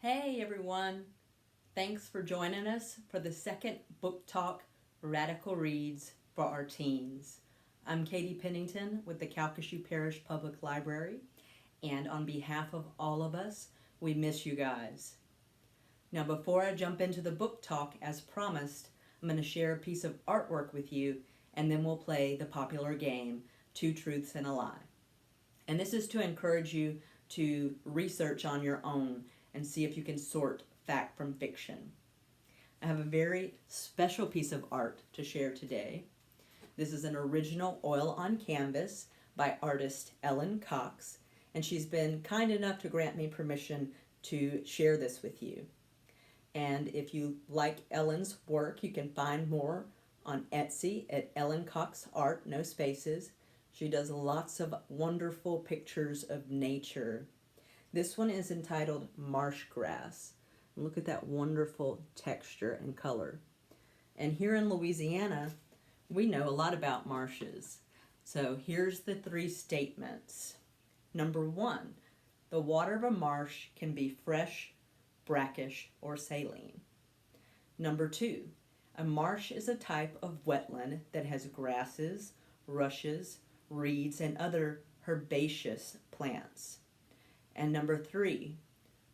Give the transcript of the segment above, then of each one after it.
Hey everyone! Thanks for joining us for the second Book Talk Radical Reads for our teens. I'm Katie Pennington with the Calcasieu Parish Public Library, and on behalf of all of us, we miss you guys. Now before I jump into the book talk as promised, I'm going to share a piece of artwork with you, and then we'll play the popular game, Two Truths and a Lie. And this is to encourage you to research on your own and see if you can sort fact from fiction. I have a very special piece of art to share today. This is an original oil on canvas by artist Ellen Cox, and she's been kind enough to grant me permission to share this with you. And if you like Ellen's work, you can find more on Etsy at Ellen Cox Art, no spaces. She does lots of wonderful pictures of nature. This one is entitled Marsh Grass. Look at that wonderful texture and color. And here in Louisiana, we know a lot about marshes. So here's the three statements. Number one, the water of a marsh can be fresh, brackish, or saline. Number two, a marsh is a type of wetland that has grasses, rushes, reeds, and other herbaceous plants. And number three,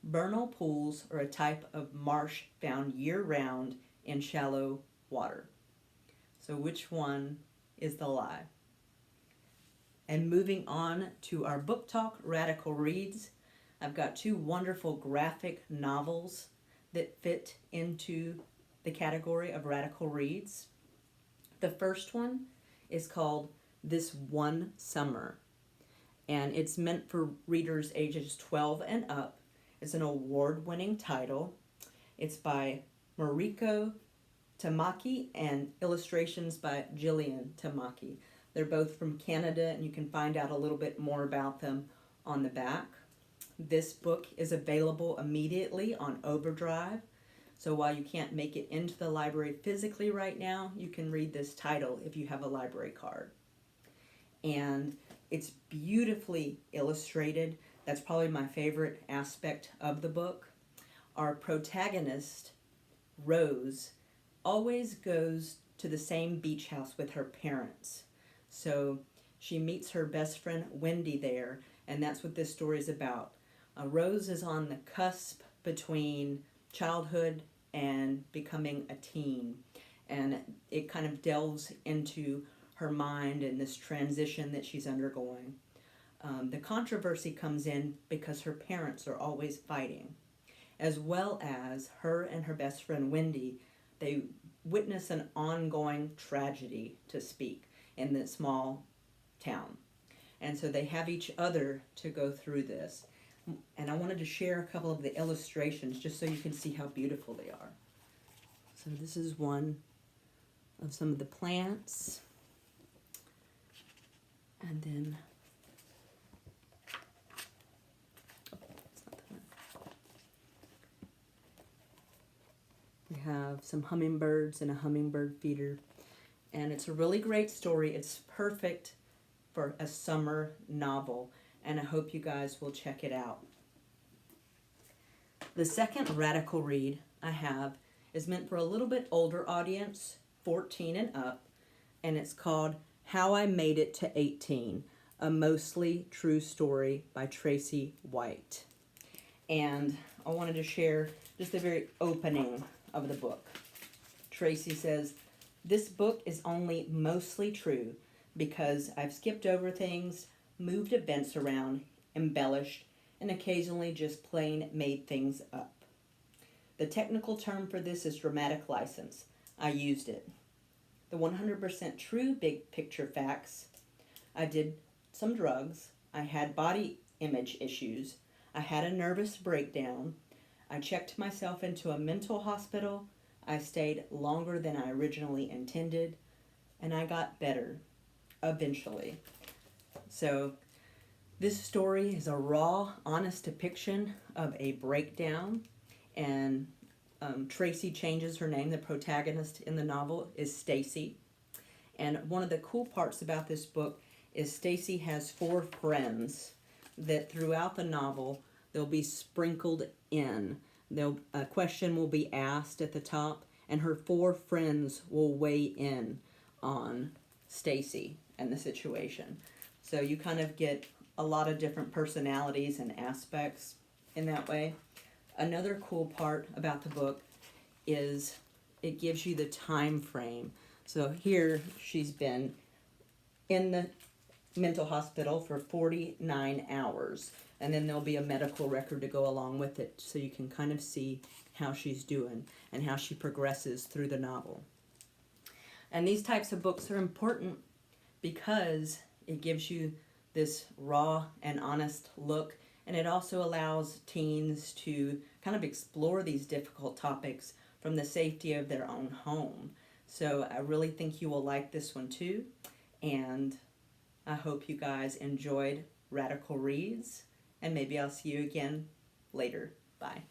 vernal pools are a type of marsh found year-round in shallow water. So which one is the lie? And moving on to our book talk, Radical Reads, I've got two wonderful graphic novels that fit into the category of Radical Reads. The first one is called This One Summer, and it's meant for readers ages 12 and up. It's an award-winning title. It's by Mariko Tamaki and illustrations by Jillian Tamaki. They're both from Canada, and you can find out a little bit more about them on the back. This book is available immediately on Overdrive, so while you can't make it into the library physically right now, you can read this title if you have a library card. And it's beautifully illustrated. That's probably my favorite aspect of the book. Our protagonist, Rose, always goes to the same beach house with her parents. So she meets her best friend Wendy there, and that's what this story is about. Rose is on the cusp between childhood and becoming a teen, and it kind of delves into her mind and this transition that she's undergoing. The controversy comes in because her parents are always fighting, as well as her and her best friend Wendy. They witness an ongoing tragedy, to speak, in this small town. And so they have each other to go through this. And I wanted to share a couple of the illustrations just so you can see how beautiful they are. So this is one of some of the plants. And then, we have some hummingbirds and a hummingbird feeder. And it's a really great story. It's perfect for a summer novel, and I hope you guys will check it out. The second radical read I have is meant for a little bit older audience, 14 and up, and it's called How I Made It to 18, a mostly true story by Tracy White. And I wanted to share just the very opening of the book. Tracy says, "This book is only mostly true because I've skipped over things, moved events around, embellished, and occasionally just plain made things up. The technical term for this is dramatic license. I used it. The 100% true big picture facts: I did some drugs, I had body image issues, I had a nervous breakdown, I checked myself into a mental hospital, I stayed longer than I originally intended, and I got better, eventually." So this story is a raw, honest depiction of a breakdown, and Tracy changes her name. The protagonist in the novel is Stacy. And one of the cool parts about this book is Stacy has 4 friends that throughout the novel they'll be sprinkled in. A question will be asked at the top, and her 4 friends will weigh in on Stacy and the situation. So you kind of get a lot of different personalities and aspects in that way. Another cool part about the book is it gives you the time frame. So here she's been in the mental hospital for 49 hours, and then there'll be a medical record to go along with it, so you can kind of see how she's doing and how she progresses through the novel. And these types of books are important because it gives you this raw and honest look, and it also allows teens to kind of explore these difficult topics from the safety of their own home. So I really think you will like this one too, and I hope you guys enjoyed Radical Reads, and maybe I'll see you again later. Bye.